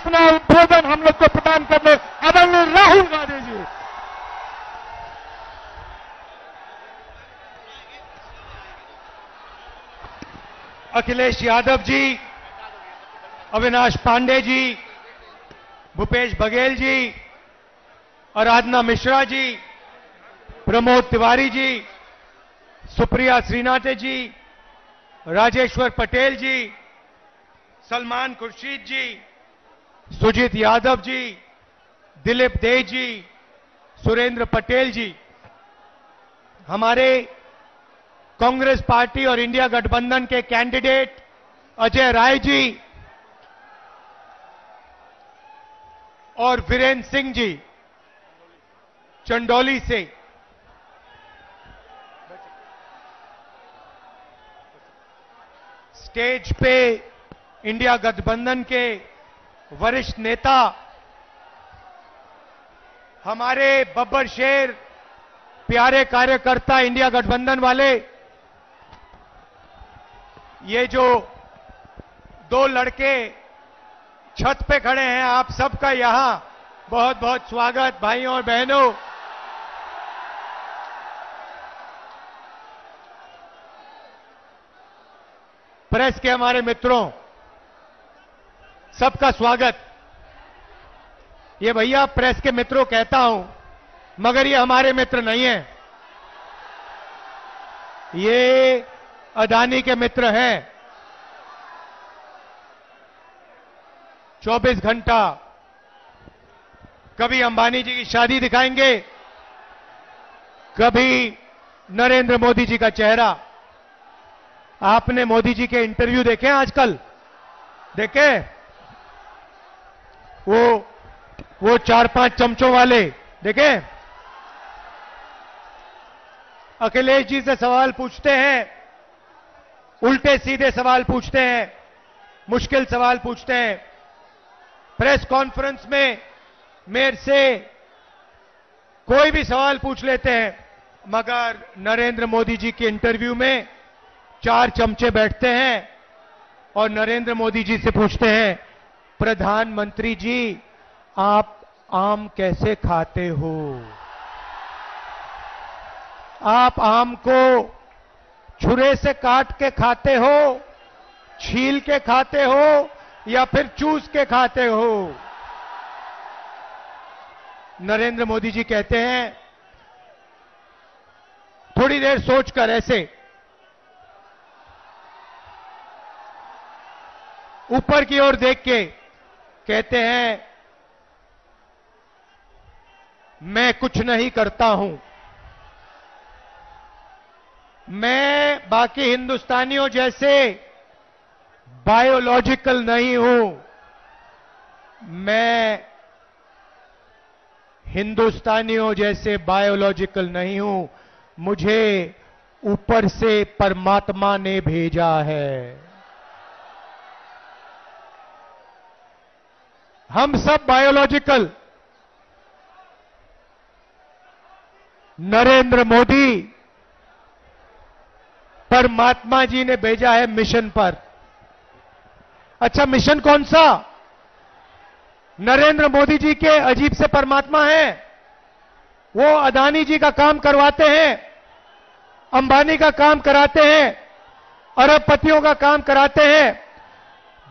अपना उद्बोधन हम लोग को प्रदान करने आदरणीय राहुल गांधी जी। अखिलेश यादव जी, अविनाश पांडे जी, भूपेश बघेल जी, आराधना मिश्रा जी, प्रमोद तिवारी जी, सुप्रिया श्रीनाथे जी, राजेश्वर पटेल जी, सलमान खुर्शीद जी, सुजीत यादव जी, दिलीप दे जी, सुरेंद्र पटेल जी, हमारे कांग्रेस पार्टी और इंडिया गठबंधन के कैंडिडेट अजय राय जी और वीरेंद्र सिंह जी चंदौली से, स्टेज पे इंडिया गठबंधन के वरिष्ठ नेता हमारे बब्बर शेर, प्यारे कार्यकर्ता इंडिया गठबंधन वाले, ये जो दो लड़के छत पे खड़े हैं, आप सबका यहां बहुत बहुत स्वागत भाइयों और बहनों। प्रेस के हमारे मित्रों, सबका स्वागत। ये भैया प्रेस के मित्रों कहता हूं, मगर ये हमारे मित्र नहीं हैं, ये अदानी के मित्र हैं। 24 घंटा कभी अंबानी जी की शादी दिखाएंगे, कभी नरेंद्र मोदी जी का चेहरा। आपने मोदी जी के इंटरव्यू देखे आजकल? देखे? वो 4-5 चमचों वाले देखे? अखिलेश जी से सवाल पूछते हैं, उल्टे सीधे सवाल पूछते हैं, मुश्किल सवाल पूछते हैं। प्रेस कॉन्फ्रेंस में मेरे से कोई भी सवाल पूछ लेते हैं, मगर नरेंद्र मोदी जी के इंटरव्यू में 4 चमचे बैठते हैं और नरेंद्र मोदी जी से पूछते हैं, प्रधानमंत्री जी आप आम कैसे खाते हो? आप आम को छुरे से काट के खाते हो, छील के खाते हो, या फिर चूस के खाते हो? नरेंद्र मोदी जी कहते हैं, थोड़ी देर सोचकर ऐसे ऊपर की ओर देख के कहते हैं, मैं कुछ नहीं करता हूं, मैं बाकी हिंदुस्तानियों जैसे बायोलॉजिकल नहीं हूं, मैं हिंदुस्तानियों जैसे बायोलॉजिकल नहीं हूं, मुझे ऊपर से परमात्मा ने भेजा है। हम सब बायोलॉजिकल, नरेंद्र मोदी परमात्मा जी ने भेजा है मिशन पर। अच्छा, मिशन कौन सा? नरेंद्र मोदी जी के अजीब से परमात्मा हैं। वो अदानी जी का काम करवाते हैं, अंबानी का काम कराते हैं, अरबपतियों का काम कराते हैं,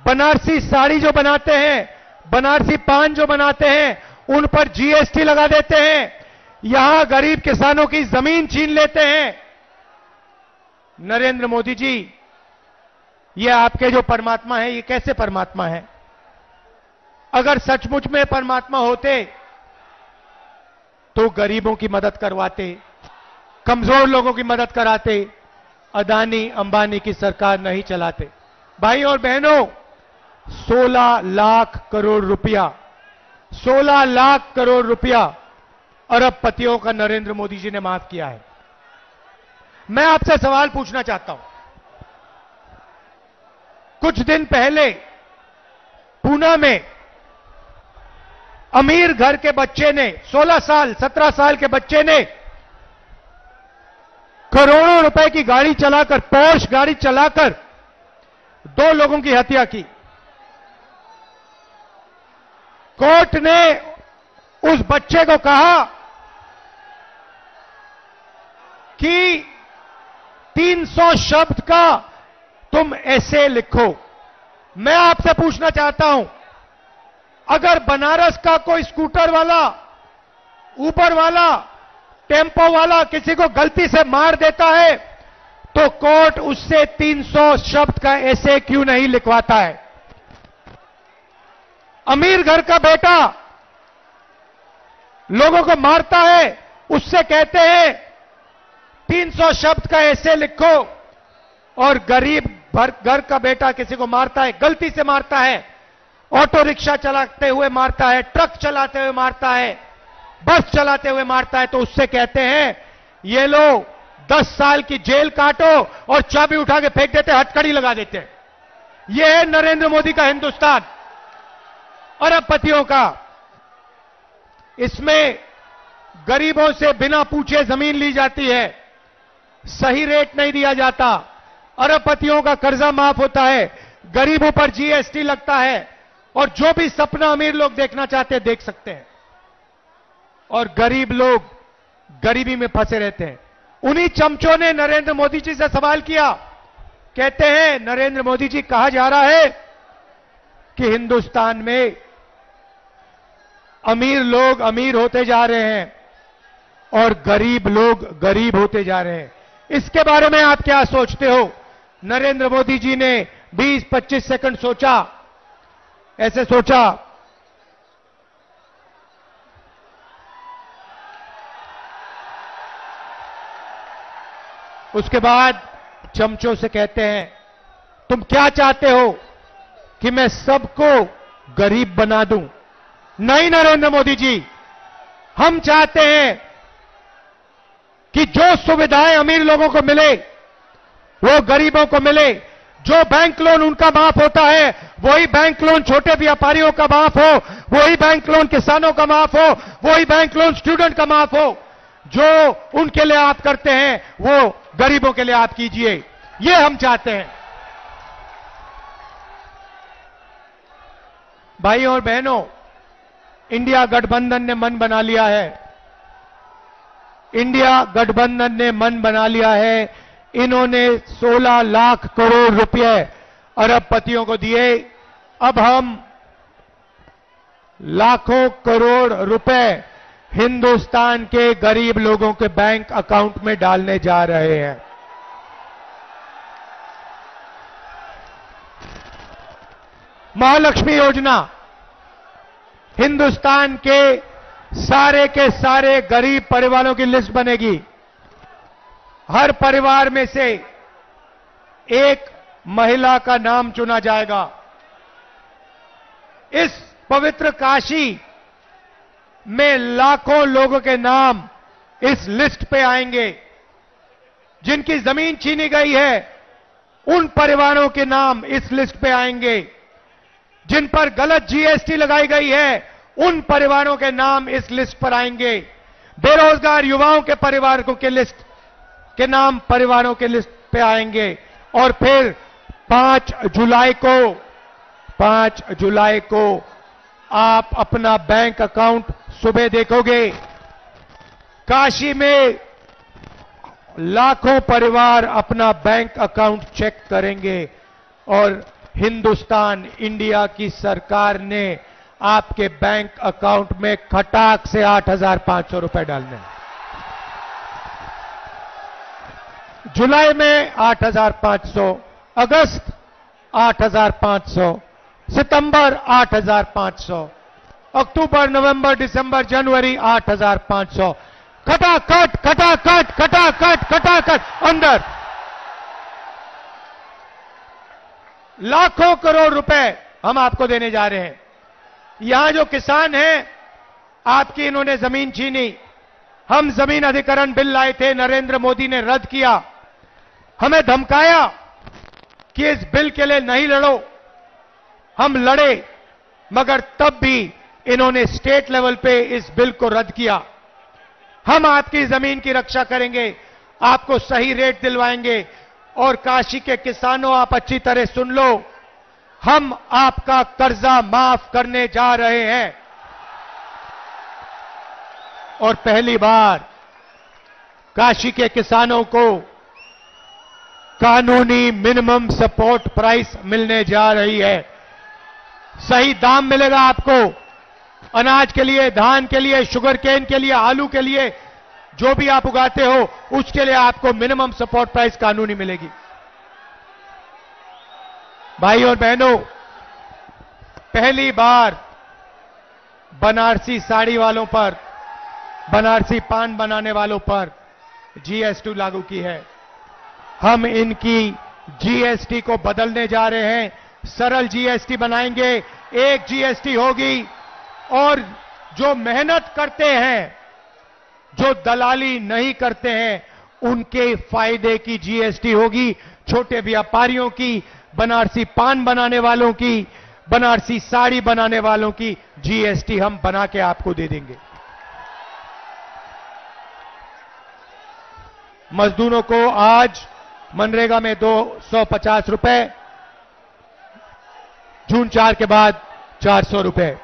बनारसी साड़ी जो बनाते हैं, बनारसी पान जो बनाते हैं, उन पर जीएसटी लगा देते हैं, यहां गरीब किसानों की जमीन छीन लेते हैं। नरेंद्र मोदी जी, ये आपके जो परमात्मा है, ये कैसे परमात्मा है? अगर सचमुच में परमात्मा होते तो गरीबों की मदद करवाते, कमजोर लोगों की मदद कराते, अदानी अंबानी की सरकार नहीं चलाते। भाई और बहनों, 16 लाख करोड़ रुपया, 16 लाख करोड़ रुपया अरबपतियों का नरेंद्र मोदी जी ने माफ किया है। मैं आपसे सवाल पूछना चाहता हूं, कुछ दिन पहले पूना में अमीर घर के बच्चे ने, 16 साल 17 साल के बच्चे ने करोड़ों रुपए की गाड़ी चलाकर, पोर्श गाड़ी चलाकर 2 लोगों की हत्या की। कोर्ट ने उस बच्चे को कहा कि 300 शब्द का तुम ऐसे लिखो। मैं आपसे पूछना चाहता हूं, अगर बनारस का कोई स्कूटर वाला, ऊबर वाला, टेम्पो वाला किसी को गलती से मार देता है तो कोर्ट उससे 300 शब्द का ऐसे क्यों नहीं लिखवाता है? अमीर घर का बेटा लोगों को मारता है, उससे कहते हैं 300 शब्द का ऐसे लिखो, और गरीब घर का बेटा किसी को मारता है, गलती से मारता है, ऑटो रिक्शा चलाते हुए मारता है, ट्रक चलाते हुए मारता है, बस चलाते हुए मारता है, तो उससे कहते हैं ये लो 10 साल की जेल काटो, और चाबी उठा के फेंक देते, हथकड़ी लगा देते हैं। यह है नरेंद्र मोदी का हिंदुस्तान, अरबपतियों का। इसमें गरीबों से बिना पूछे जमीन ली जाती है, सही रेट नहीं दिया जाता, अरबपतियों का कर्जा माफ होता है, गरीबों पर जीएसटी लगता है, और जो भी सपना अमीर लोग देखना चाहते हैं देख सकते हैं, और गरीब लोग गरीबी में फंसे रहते हैं। उन्हीं चमचों ने नरेंद्र मोदी जी से सवाल किया, कहते हैं नरेंद्र मोदी जी, कहा जा रहा है कि हिंदुस्तान में अमीर लोग अमीर होते जा रहे हैं और गरीब लोग गरीब होते जा रहे हैं, इसके बारे में आप क्या सोचते हो? नरेंद्र मोदी जी ने 20-25 सेकंड सोचा, ऐसे सोचा, उसके बाद चमचों से कहते हैं तुम क्या चाहते हो कि मैं सबको गरीब बना दूं? नहीं नरेंद्र मोदी जी, हम चाहते हैं कि जो सुविधाएं अमीर लोगों को मिले वो गरीबों को मिले। जो बैंक लोन उनका माफ होता है वही बैंक लोन छोटे व्यापारियों का माफ हो, वही बैंक लोन किसानों का माफ हो, वही बैंक लोन स्टूडेंट का माफ हो। जो उनके लिए आप करते हैं वो गरीबों के लिए आप कीजिए, ये हम चाहते हैं। भाइयों और बहनों, इंडिया गठबंधन ने मन बना लिया है, इंडिया गठबंधन ने मन बना लिया है। इन्होंने 16 लाख करोड़ रुपए अरबपतियों को दिए, अब हम लाखों करोड़ रुपए हिंदुस्तान के गरीब लोगों के बैंक अकाउंट में डालने जा रहे हैं। महालक्ष्मी योजना, हिंदुस्तान के सारे गरीब परिवारों की लिस्ट बनेगी। हर परिवार में से एक महिला का नाम चुना जाएगा। इस पवित्र काशी में लाखों लोगों के नाम इस लिस्ट पे आएंगे। जिनकी जमीन छीनी गई है उन परिवारों के नाम इस लिस्ट पे आएंगे। जिन पर गलत जीएसटी लगाई गई है उन परिवारों के नाम इस लिस्ट पर आएंगे। बेरोजगार युवाओं के परिवारों के लिस्ट के नाम परिवारों के लिस्ट पे आएंगे। और फिर 5 जुलाई को आप अपना बैंक अकाउंट सुबह देखोगे, काशी में लाखों परिवार अपना बैंक अकाउंट चेक करेंगे और हिंदुस्तान, इंडिया की सरकार ने आपके बैंक अकाउंट में खटाक से 8,500 रुपए डालने हैं। जुलाई में 8,500, अगस्त 8,500, सितंबर 8,500, अक्टूबर, नवंबर, दिसंबर, जनवरी 8,500, खटाखट खटाखट खटाखट खटाखट अंदर लाखों करोड़ रुपए हम आपको देने जा रहे हैं। यहां जो किसान हैं, आपकी इन्होंने जमीन छीनी। हम जमीन अधिग्रहण बिल लाए थे, नरेंद्र मोदी ने रद्द किया। हमें धमकाया कि इस बिल के लिए नहीं लड़ो। हम लड़े, मगर तब भी इन्होंने स्टेट लेवल पे इस बिल को रद्द किया। हम आपकी जमीन की रक्षा करेंगे, आपको सही रेट दिलवाएंगे। और काशी के किसानों, आप अच्छी तरह सुन लो, हम आपका कर्जा माफ करने जा रहे हैं। और पहली बार काशी के किसानों को कानूनी मिनिमम सपोर्ट प्राइस मिलने जा रही है। सही दाम मिलेगा आपको अनाज के लिए, धान के लिए, शुगर केन के लिए, आलू के लिए, जो भी आप उगाते हो उसके लिए आपको मिनिमम सपोर्ट प्राइस कानूनी मिलेगी। भाई और बहनों, पहली बार बनारसी साड़ी वालों पर, बनारसी पान बनाने वालों पर जीएसटी लागू की है। हम इनकी जीएसटी को बदलने जा रहे हैं, सरल जीएसटी बनाएंगे, एक जीएसटी होगी और जो मेहनत करते हैं, जो दलाली नहीं करते हैं, उनके फायदे की जीएसटी होगी। छोटे व्यापारियों की, बनारसी पान बनाने वालों की, बनारसी साड़ी बनाने वालों की जीएसटी हम बना के आपको दे देंगे। मजदूरों को आज मनरेगा में 250 रुपए, जून 4 के बाद 400 रुपए।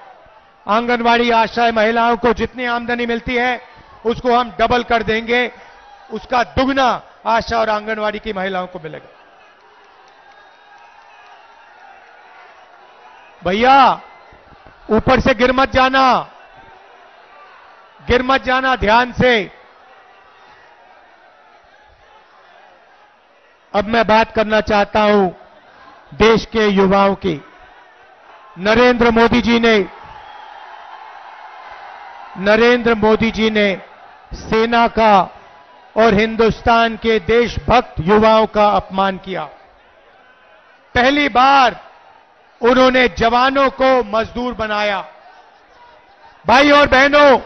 आंगनवाड़ी आशा महिलाओं को जितनी आमदनी मिलती है उसको हम डबल कर देंगे, उसका दुगना आशा और आंगनवाड़ी की महिलाओं को मिलेगा। भैया ऊपर से गिर मत जाना, गिर मत जाना, ध्यान से। अब मैं बात करना चाहता हूं देश के युवाओं की। नरेंद्र मोदी जी ने सेना का और हिंदुस्तान के देशभक्त युवाओं का अपमान किया। पहली बार उन्होंने जवानों को मजदूर बनाया। भाई और बहनों,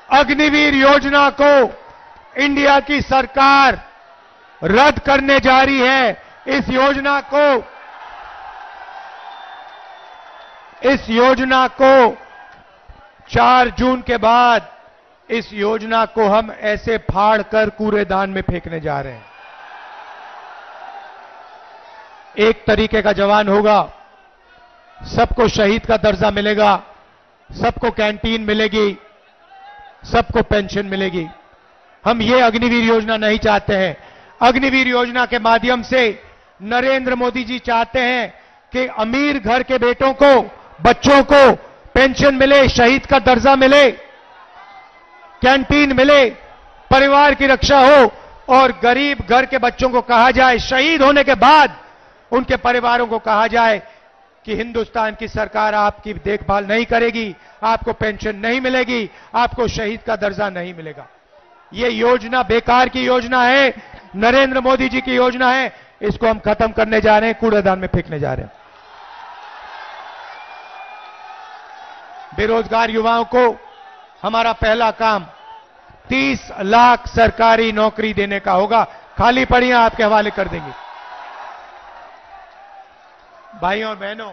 अग्निवीर योजना को इंडिया की सरकार रद्द करने जा रही है। इस योजना को 4 जून के बाद इस योजना को हम ऐसे फाड़ कर कूड़ेदान में फेंकने जा रहे हैं। एक तरीके का जवान होगा, सबको शहीद का दर्जा मिलेगा, सबको कैंटीन मिलेगी, सबको पेंशन मिलेगी। हम ये अग्निवीर योजना नहीं चाहते हैं। अग्निवीर योजना के माध्यम से नरेंद्र मोदी जी चाहते हैं कि अमीर घर के बेटों को, बच्चों को पेंशन मिले, शहीद का दर्जा मिले, कैंटीन मिले, परिवार की रक्षा हो, और गरीब घर के बच्चों को कहा जाए, शहीद होने के बाद उनके परिवारों को कहा जाए कि हिंदुस्तान की सरकार आपकी देखभाल नहीं करेगी, आपको पेंशन नहीं मिलेगी, आपको शहीद का दर्जा नहीं मिलेगा। ये योजना बेकार की योजना है, नरेंद्र मोदी जी की योजना है। इसको हम खत्म करने जा रहे हैं, कूड़ेदान में फेंकने जा रहे हैं। बेरोजगार युवाओं को हमारा पहला काम 30 लाख सरकारी नौकरी देने का होगा। खाली पड़ियां आपके हवाले कर देंगे। भाइयों और बहनों,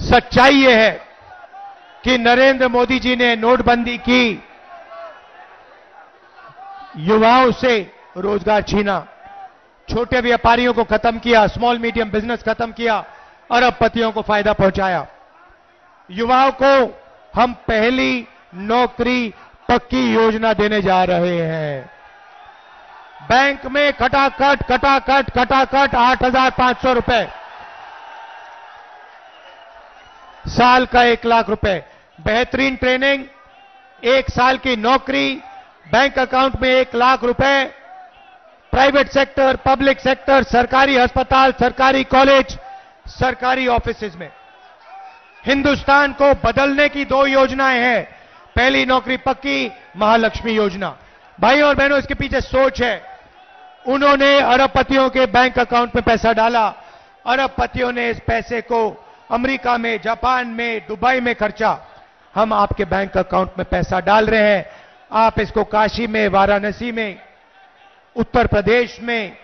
सच्चाई यह है कि नरेंद्र मोदी जी ने नोटबंदी की, युवाओं से रोजगार छीना, छोटे व्यापारियों को खत्म किया, स्मॉल मीडियम बिजनेस खत्म किया, अरबपतियों को फायदा पहुंचाया। युवाओं को हम पहली नौकरी पक्की योजना देने जा रहे हैं। बैंक में खटाखट 8,500 रुपए, साल का 1 लाख रुपए, बेहतरीन ट्रेनिंग, 1 साल की नौकरी, बैंक अकाउंट में 1 लाख रुपए, प्राइवेट सेक्टर, पब्लिक सेक्टर, सरकारी अस्पताल, सरकारी कॉलेज, सरकारी ऑफिसेज में। हिंदुस्तान को बदलने की 2 योजनाएं हैं। पहली नौकरी पक्की, महालक्ष्मी योजना। भाई और बहनों, इसके पीछे सोच है। उन्होंने अरबपतियों के बैंक अकाउंट में पैसा डाला, अरबपतियों ने इस पैसे को अमेरिका में, जापान में, दुबई में खर्चा। हम आपके बैंक अकाउंट में पैसा डाल रहे हैं, आप इसको काशी में, वाराणसी में, उत्तर प्रदेश में,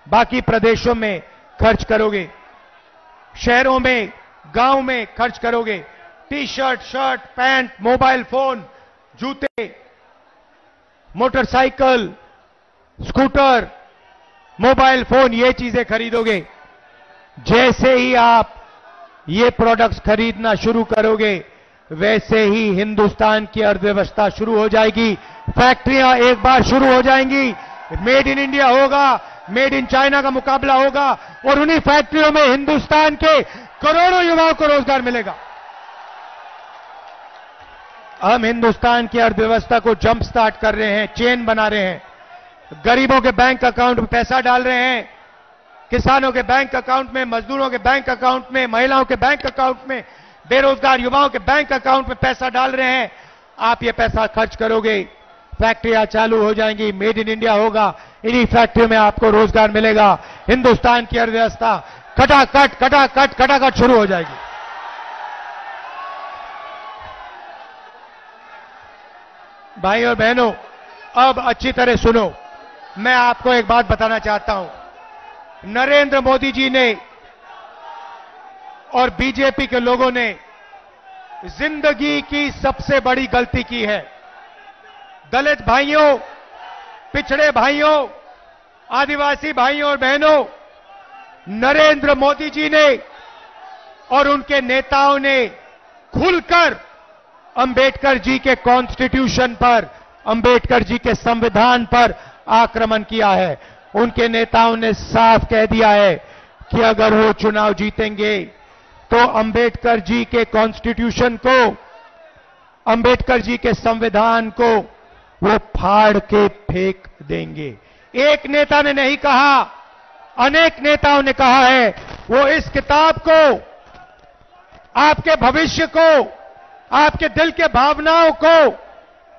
बाकी प्रदेशों में खर्च करोगे, शहरों में, गांव में खर्च करोगे। T shirt, shirt, pant, mobile phone, जूते, मोटरसाइकिल, स्कूटर, मोबाइल फोन, ये चीजें खरीदोगे। जैसे ही आप ये प्रोडक्ट्स खरीदना शुरू करोगे, वैसे ही हिंदुस्तान की अर्थव्यवस्था शुरू हो जाएगी। फैक्ट्रियां एक बार शुरू हो जाएंगी, मेड इन इंडिया होगा, मेड इन चाइना का मुकाबला होगा और उन्हीं फैक्ट्रियों में हिंदुस्तान के करोड़ों युवाओं को रोजगार मिलेगा। हम हिंदुस्तान की अर्थव्यवस्था को जंप स्टार्ट कर रहे हैं, चेन बना रहे हैं। गरीबों के बैंक अकाउंट में पैसा डाल रहे हैं, किसानों के बैंक अकाउंट में, मजदूरों के बैंक अकाउंट में, महिलाओं के बैंक अकाउंट में, बेरोजगार युवाओं के बैंक अकाउंट में पैसा डाल रहे हैं। आप ये पैसा खर्च करोगे, फैक्ट्रियां चालू हो जाएंगी, मेड इन इंडिया होगा, इन्हीं फैक्ट्रियों में आपको रोजगार मिलेगा। हिंदुस्तान की अर्थव्यवस्था खटाखट शुरू हो जाएगी। भाई और बहनों, अब अच्छी तरह सुनो, मैं आपको एक बात बताना चाहता हूं। नरेंद्र मोदी जी ने और बीजेपी के लोगों ने जिंदगी की सबसे बड़ी गलती की है। दलित भाइयों, पिछड़े भाइयों, आदिवासी भाइयों और बहनों, नरेंद्र मोदी जी ने और उनके नेताओं ने खुलकर अंबेडकर जी के कॉन्स्टिट्यूशन पर, अंबेडकर जी के संविधान पर आक्रमण किया है। उनके नेताओं ने साफ कह दिया है कि अगर वो चुनाव जीतेंगे तो अंबेडकर जी के कॉन्स्टिट्यूशन को, अंबेडकर जी के संविधान को वो फाड़ के फेंक देंगे। एक नेता ने नहीं कहा, अनेक नेताओं ने कहा है। वो इस किताब को, आपके भविष्य को, आपके दिल के भावनाओं को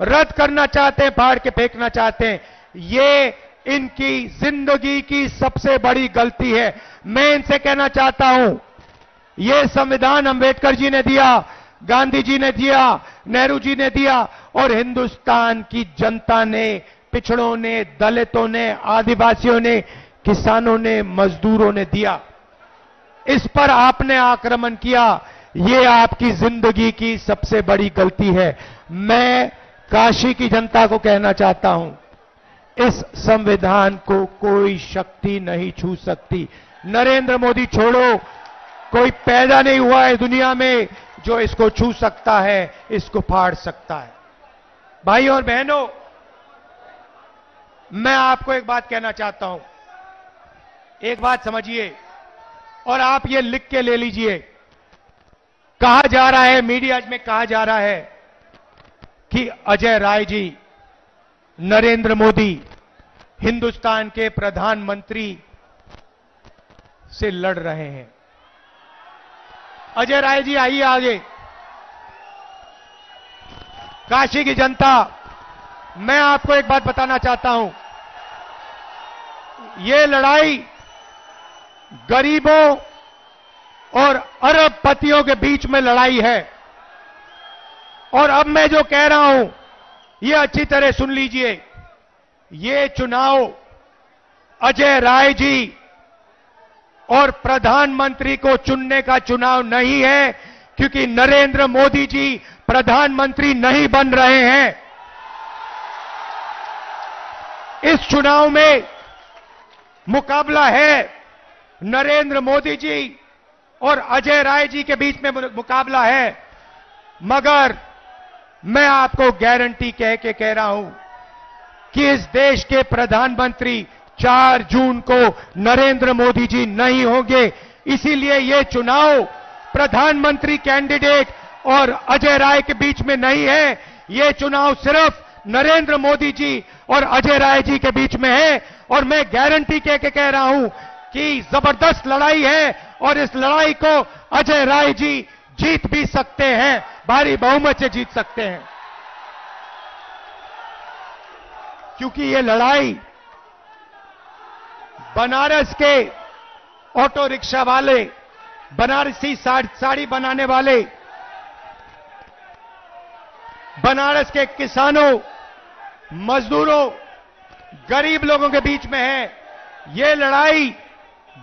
रद्द करना चाहते हैं, फाड़ के फेंकना चाहते हैं। ये इनकी जिंदगी की सबसे बड़ी गलती है। मैं इनसे कहना चाहता हूं, ये संविधान अंबेडकर जी ने दिया, गांधी जी ने दिया, नेहरू जी ने दिया और हिंदुस्तान की जनता ने, पिछड़ों ने, दलितों ने, आदिवासियों ने, किसानों ने, मजदूरों ने दिया। इस पर आपने आक्रमण किया, ये आपकी जिंदगी की सबसे बड़ी गलती है। मैं काशी की जनता को कहना चाहता हूं, इस संविधान को कोई शक्ति नहीं छू सकती। नरेंद्र मोदी छोड़ो, कोई पैदा नहीं हुआ है दुनिया में जो इसको छू सकता है, इसको फाड़ सकता है। भाई और बहनों, मैं आपको एक बात कहना चाहता हूं, एक बात समझिए और आप ये लिख के ले लीजिए। कहा जा रहा है, मीडिया में कहा जा रहा है कि अजय राय जी, नरेंद्र मोदी हिंदुस्तान के प्रधानमंत्री से लड़ रहे हैं। अजय राय जी आइए आगे। काशी की जनता, मैं आपको एक बात बताना चाहता हूं, ये लड़ाई गरीबों और अरबपतियों के बीच में लड़ाई है। और अब मैं जो कह रहा हूं, ये अच्छी तरह सुन लीजिए। ये चुनाव अजय राय जी और प्रधानमंत्री को चुनने का चुनाव नहीं है, क्योंकि नरेंद्र मोदी जी प्रधानमंत्री नहीं बन रहे हैं। इस चुनाव में मुकाबला है नरेंद्र मोदी जी और अजय राय जी के बीच में मुकाबला है। मगर मैं आपको गारंटी कह के कह रहा हूं कि इस देश के प्रधानमंत्री 4 जून को नरेंद्र मोदी जी नहीं होंगे। इसीलिए ये चुनाव प्रधानमंत्री कैंडिडेट और अजय राय के बीच में नहीं है। ये चुनाव सिर्फ नरेंद्र मोदी जी और अजय राय जी के बीच में है। और मैं गारंटी कह के कह रहा हूं कि जबरदस्त लड़ाई है और इस लड़ाई को अजय राय जी जीत भी सकते हैं, भारी बहुमत से जीत सकते हैं। क्योंकि ये लड़ाई बनारस के ऑटो रिक्शा वाले, बनारसी साड़ी बनाने वाले, बनारस के किसानों, मजदूरों, गरीब लोगों के बीच में है। ये लड़ाई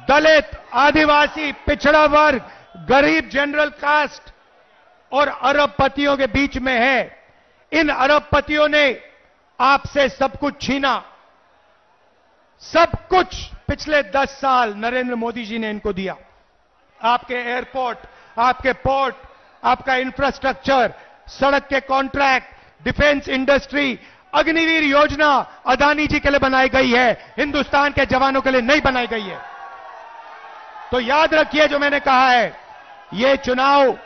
दलित, आदिवासी, पिछड़ा वर्ग, गरीब जनरल कास्ट और अरबपतियों के बीच में है। इन अरबपतियों ने आपसे सब कुछ छीना, सब कुछ पिछले 10 साल नरेंद्र मोदी जी ने इनको दिया। आपके एयरपोर्ट, आपके पोर्ट, आपका इंफ्रास्ट्रक्चर, सड़क के कॉन्ट्रैक्ट, डिफेंस इंडस्ट्री, अग्निवीर योजना अदानी जी के लिए बनाई गई है, हिंदुस्तान के जवानों के लिए नहीं बनाई गई है। तो याद रखिए जो मैंने कहा है, ये चुनाव,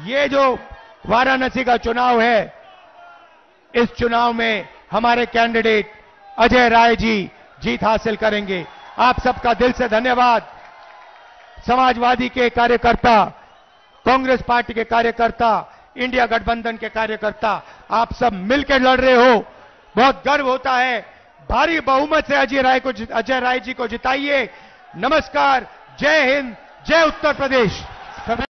ये जो वाराणसी का चुनाव है, इस चुनाव में हमारे कैंडिडेट अजय राय जी जीत हासिल करेंगे। आप सबका दिल से धन्यवाद। समाजवादी के कार्यकर्ता, कांग्रेस पार्टी के कार्यकर्ता, इंडिया गठबंधन के कार्यकर्ता, आप सब मिलकर लड़ रहे हो, बहुत गर्व होता है। भारी बहुमत से अजय राय जी को जिताइए। नमस्कार, जय हिंद, जय उत्तर प्रदेश।